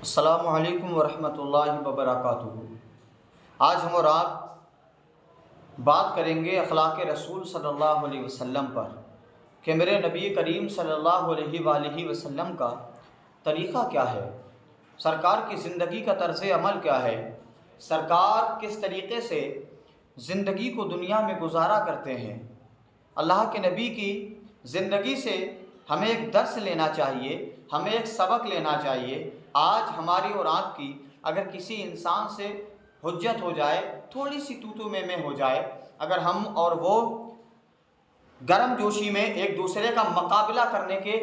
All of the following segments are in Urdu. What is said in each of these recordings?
السلام علیکم ورحمۃ اللہ وبرکاتہ۔ آج ہم اور آپ بات کریں گے اخلاق رسول صلی اللہ علیہ وسلم پر کہ میرے نبی کریم صلی اللہ علیہ وآلہ وسلم کا طریقہ کیا ہے، سرکار کی زندگی کا طرز عمل کیا ہے، سرکار کس طریقے سے زندگی کو دنیا میں گزارا کرتے ہیں۔ اللہ کے نبی کی زندگی سے ہمیں ایک درس لینا چاہیے، ہمیں ایک سبق لینا چاہیے۔ آج ہماری اور آپ کی اگر کسی انسان سے حجت ہو جائے، تھوڑی سی تو میں ہو جائے، اگر ہم اور وہ گرم جوشی میں ایک دوسرے کا مقابلہ کرنے کے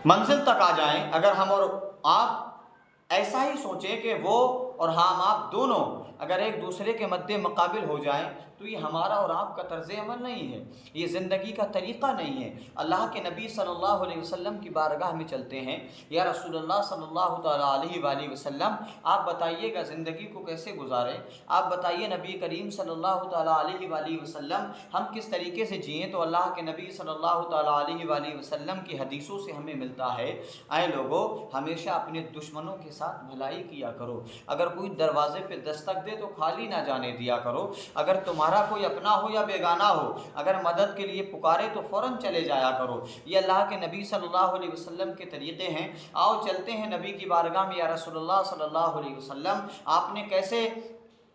منزل تک آ جائیں، اگر ہم اور آپ ایسا ہی سوچیں کہ وہ اور ہم آپ دونوں اگر ایک دوسرے کے مد مقابل ہو جائیں تو یہ ہمارا اور آپ کا طرز عمل نہیں ہے، یہ زندگی کا طریقہ نہیں ہے۔ اللہ کے نبی صلی اللہ علیہ وسلم کی بارگاہ میں چلتے ہیں، یا رسول اللہ صلی اللہ تعالیٰ علیہ وآلہ وسلم آپ بتائیے گا زندگی کو کیسے گزاریں، آپ بتائیے نبی کریم صلی اللہ تعالیٰ علیہ وآلہ وسلم ہم کس طریقے سے جئیں۔ تو اللہ کے نبی صلی اللہ تعالیٰ علیہ وآلہ وسلم کی حدیثوں سے ہمیں ملتا ہے، اے لوگو ہمیشہ اپنے دشمنوں کے ساتھ بھلائی کیا کرو، اگر کوئی دروازے پہ دستک دے تو خالی نہ جانے دیا کرو، اگر تمہارا کوئی اپنا ہو یا بیگانہ ہو، اگر مدد کے لیے پکارے تو فوراً چلے جایا کرو۔ یہ اللہ کے نبی صلی اللہ علیہ وسلم کے طریقے ہیں۔ آؤ چلتے ہیں نبی کی بارگاہ میں، یا رسول اللہ صلی اللہ علیہ وسلم آپ نے کیسے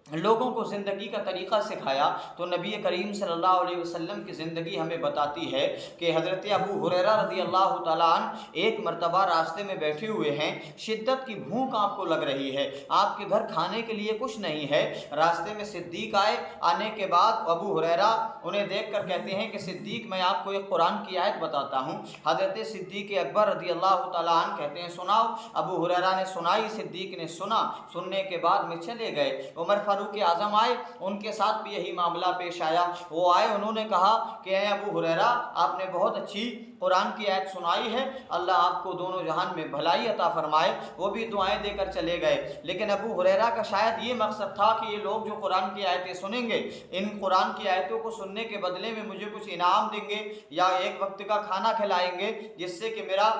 لوگوں کو زندگی کا طریقہ سکھایا۔ تو نبی کریم صلی اللہ علیہ وسلم کی زندگی ہمیں بتاتی ہے کہ حضرت ابو ہریرہ رضی اللہ تعالیٰ عنہ ایک مرتبہ راستے میں بیٹھے ہوئے ہیں، شدت کی بھوک آپ کو لگ رہی ہے، آپ کے گھر کھانے کے لیے کچھ نہیں ہے۔ راستے میں صدیق آئے، آنے کے بعد ابو ہریرہ انہیں دیکھ کر کہتے ہیں کہ صدیق میں آپ کو ایک قرآن کی آیت بتاتا ہوں۔ حضرت صدیق اکبر رضی اللہ تعالیٰ عنہ کہتے ہیں سناؤ۔ ابو ہریرہ نے سنائی، صدیق نے سنا، سننے کے بعد میں چلے گئے۔ عمر فاروق اعظم آئے، ان کے ساتھ بھی یہی معاملہ پیش آیا۔ وہ آئے، انہوں نے کہا کہ اے ابو ہریرہ آپ نے بہت اچھی قرآن کی آیت سنائی ہے، اللہ آپ کو دونوں جہان میں بھلائی عطا فرمائے۔ وہ بھی دعائیں دے کر چلے گئے، لیکن ابو ہریرہ کا شاید یہ مقصد تھا کہ یہ لوگ جو قرآن کی آیتیں سنیں گے، ان قرآن کی آیتوں کو سننے کے بدلے میں مجھے کچھ انعام دیں گے یا ایک وقت کا کھانا کھلائیں گے جس سے کہ میرا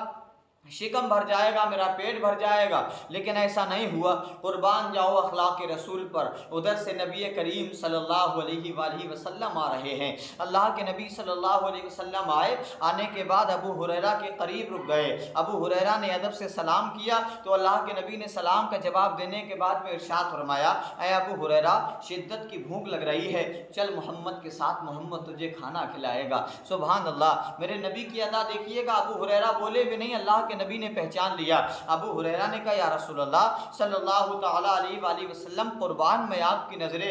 شکم بھر جائے گا، میرا پیٹ بھر جائے گا، لیکن ایسا نہیں ہوا۔ قربان جاؤ اخلاق رسول پر، ادھر سے نبی کریم صلی اللہ علیہ وآلہ وسلم آ رہے ہیں۔ اللہ کے نبی صلی اللہ علیہ وسلم آئے، آنے کے بعد ابو ہریرہ کے قریب رک گئے۔ ابو ہریرہ نے ادب سے سلام کیا تو اللہ کے نبی نے سلام کا جواب دینے کے بعد میں ارشاد فرمایا، اے ابو ہریرہ شدت کی بھوک لگ رہی ہے، چل محمد کے ساتھ، محمد تجھے کھانا کھلائے گا۔ سبحان اللہ، میرے نبی کی ادا دیکھیے گا، ابو ہریرہ بولے بھی نہیں، اللہ کے نبی نے پہچان لیا۔ ابو ہریرہ نے کہا یا رسول اللہ صلی اللہ تعالیٰ علیہ وآلہ وسلم قربان میں آپ کی نظر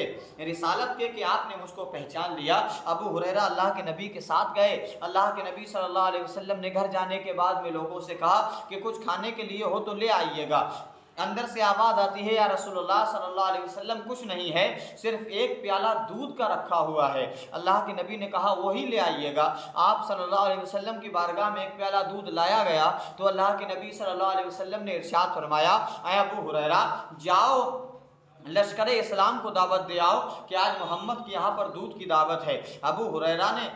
رسالت کے کہ آپ نے مجھ کو پہچان لیا۔ ابو ہریرہ اللہ کے نبی کے ساتھ گئے۔ اللہ کے نبی صلی اللہ علیہ وسلم نے گھر جانے کے بعد میں لوگوں سے کہا کہ کچھ کھانے کے لیے ہو تو لے آئیے گا۔ اندر سے آواز آتی ہے یا رسول اللہ صلی اللہ علیہ وسلم کچھ نہیں ہے، صرف ایک پیالہ دودھ کا رکھا ہوا ہے۔ اللہ کے نبی نے کہا وہی لے آئیے گا۔ آپ صلی اللہ علیہ وسلم کی بارگاہ میں ایک پیالہ دودھ لایا گیا تو اللہ کے نبی صلی اللہ علیہ وسلم نے ارشاد فرمایا، اے ابو ہریرہ جاؤ لشکر اسلام کو دعوت دے آؤ کہ آج محمد کی یہاں پر دودھ کی دعوت ہے۔ ابو ہریرہ نے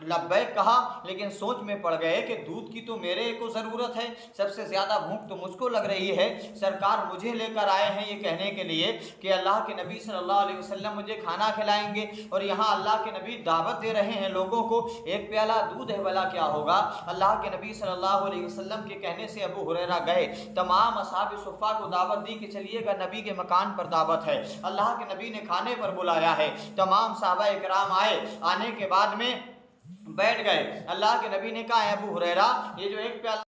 لبیک کہا، لیکن سوچ میں پڑ گئے کہ دودھ کی تو میرے کو ضرورت ہے، سب سے زیادہ بھوک تو مجھ کو لگ رہی ہے، سرکار مجھے لے کر آئے ہیں یہ کہنے کے لیے کہ اللہ کے نبی صلی اللہ علیہ وسلم مجھے کھانا کھلائیں گے، اور یہاں اللہ کے نبی دعوت دے رہے ہیں لوگوں کو، ایک پیالہ دودھ ہے بھلا کیا ہوگا۔ اللہ کے نبی صلی اللہ علیہ وسلم کے کہنے سے ابو ہریرہ گئے، تمام اصحاب صفہ کو دعوت دی کہ چلیے گا نبی کے مکان پر دعوت ہے، اللہ کے نبی نے کھانے پر بلایا ہے۔ تمام صحابہ کرام آئے، آنے کے بعد میں بیٹھ گئے۔ اللہ کے نبی نے کہا اے ابو ہریرہ یہ جو ایک پیالہ،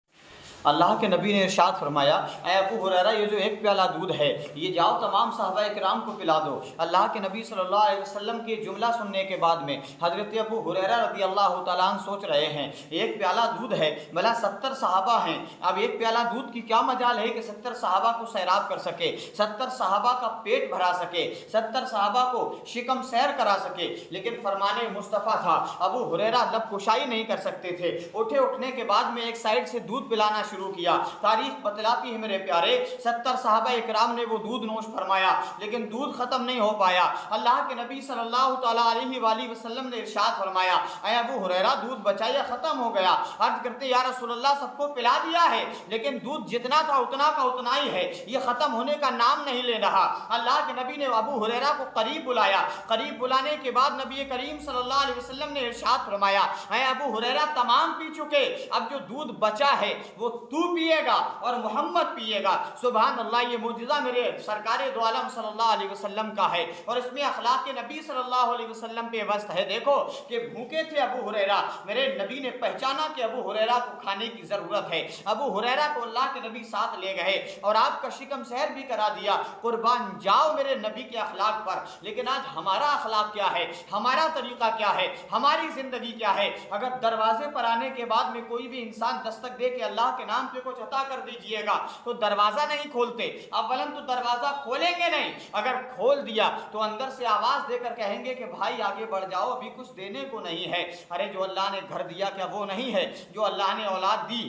اللہ کے نبی نے ارشاد فرمایا اے ابو ہریرہ یہ جو ایک پیالہ دودھ ہے یہ جاؤ تمام صحابہ کرام کو پلا دو۔ اللہ کے نبی صلی اللہ علیہ وسلم کے جملہ سننے کے بعد میں حضرت ابو ہریرہ رضی اللہ تعالیٰ عنہ سوچ رہے ہیں ایک پیالہ دودھ ہے، بھلا 70 صحابہ ہیں، اب ایک پیالہ دودھ کی کیا مجال ہے کہ 70 صحابہ کو سیراب کر سکے، 70 صحابہ کا پیٹ بھرا سکے، 70 صحابہ کو شکم سیر کرا سکے، لیکن فرمان مصطفیٰ تھا۔ ابو ہریرہ لب کشائی نہیں کر سکتے تھے، اٹھنے کے بعد میں ایک سائیڈ سے دودھ پلانا شروع کیا۔ تاریخ بتلاتی ہے میرے پیارے 70 صحابہ اکرام نے وہ دودھ نوش فرمایا لیکن دودھ ختم نہیں ہو پایا۔ اللہ کے نبی صلی اللہ تعالیٰ علیہ وآلہ وسلم نے ارشاد فرمایا اے ابو ہریرہ دودھ بچا یا ختم ہو گیا؟ عرض کرتے یا رسول اللہ سب کو پلا دیا ہے لیکن دودھ جتنا تھا اتنا کا اتنا ہی ہے، یہ ختم ہونے کا نام نہیں لے رہا۔ اللہ کے نبی نے ابو ہریرہ کو قریب بلایا، قریب بلانے کے بعد نبی کریم صلی اللہ علیہ وسلم نے ارشاد فرمایا اے ابو ہریرہ تمام پی چکے، اب جو دودھ بچا ہے وہ تو پیے گا اور محمد پیے گا۔ سبحان اللہ، یہ معجزہ میرے سرکار دو عالم صلی اللہ علیہ وسلم کا ہے اور اس میں اخلاق نبی صلی اللہ علیہ وسلم پہ وسط ہے۔ دیکھو کہ بھوکے تھے ابو ہریرہ، میرے نبی نے پہچانا کہ ابو ہریرہ کو کھانے کی ضرورت ہے، ابو ہریرہ کو اللہ کے نبی ساتھ لے گئے اور آپ کا شکم سیر بھی کرا دیا۔ قربان جاؤ میرے نبی کے اخلاق پر، لیکن آج ہمارا اخلاق کیا ہے، ہمارا طریقہ کیا ہے، ہماری زندگی کیا ہے؟ اگر دروازے پر آنے کے بعد میں کوئی بھی انسان دستک دے کہ اللہ کے نام پہ کچھ عطا کر دیجئے گا تو دروازہ نہیں کھولتے، اولاً تو دروازہ کھولیں گے نہیں، اگر کھول دیا تو اندر سے آواز دے کر کہیں گے کہ بھائی آگے بڑھ جاؤ ابھی کچھ دینے کو نہیں ہے۔ ارے جو اللہ نے گھر دیا کیا وہ نہیں ہے؟ جو اللہ نے اولاد دی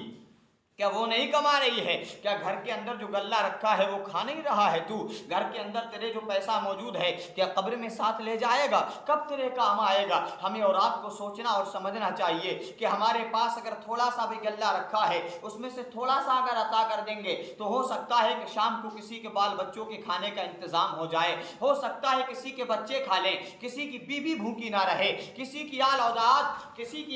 کیا وہ نہیں کما رہی ہے؟ کیا گھر کے اندر جو غلہ رکھا ہے وہ کھا نہیں رہا ہے تو؟ گھر کے اندر تیرے جو پیسہ موجود ہے کیا قبر میں ساتھ لے جائے گا؟ کب تیرے کام آئے گا؟ ہمیں اور آپ کو سوچنا اور سمجھنا چاہیے کہ ہمارے پاس اگر تھوڑا سا بھی غلہ رکھا ہے اس میں سے تھوڑا سا اگر عطا کر دیں گے تو ہو سکتا ہے کہ شام کو کسی کے بال بچوں کے کھانے کا انتظام ہو جائے، ہو سکتا ہے کسی کے بچے کھا لیں، کسی کی بیوی بھوکی نہ رہے، کسی کی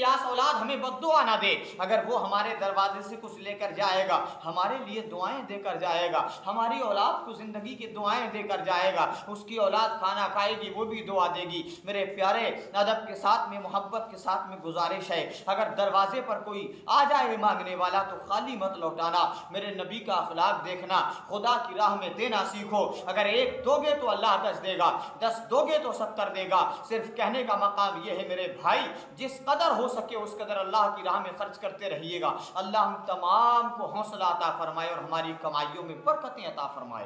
آس اولاد ہمیں بد دعا نہ دے۔ اگر وہ ہمارے دروازے سے کچھ لے کر جائے گا ہمارے لیے دعائیں دے کر جائے گا، ہماری اولاد کو زندگی کی دعائیں دے کر جائے گا، اس کی اولاد کھانا کھائے گی وہ بھی دعا دے گی۔ میرے پیارے ادب کے ساتھ میں محبت کے ساتھ میں گزارش ہے اگر دروازے پر کوئی آ جائے مانگنے والا تو خالی مت لوٹانا، میرے نبی کا اخلاق دیکھنا، خدا کی راہ میں دینا سیکھو۔ اگر ایک دو گے تو اللہ 10 دے گا، 10 دو گے تو 70 دے گا۔ صرف کہنے کا مقام یہ ہے میرے بھائی جس قدر ہو سکے اس قدر اللہ کی راہ میں خرچ کرتے رہیے گا۔ اللہ ہم تمام کو حوصلہ عطا فرمائے اور ہماری کمائیوں میں برکتیں عطا فرمائے۔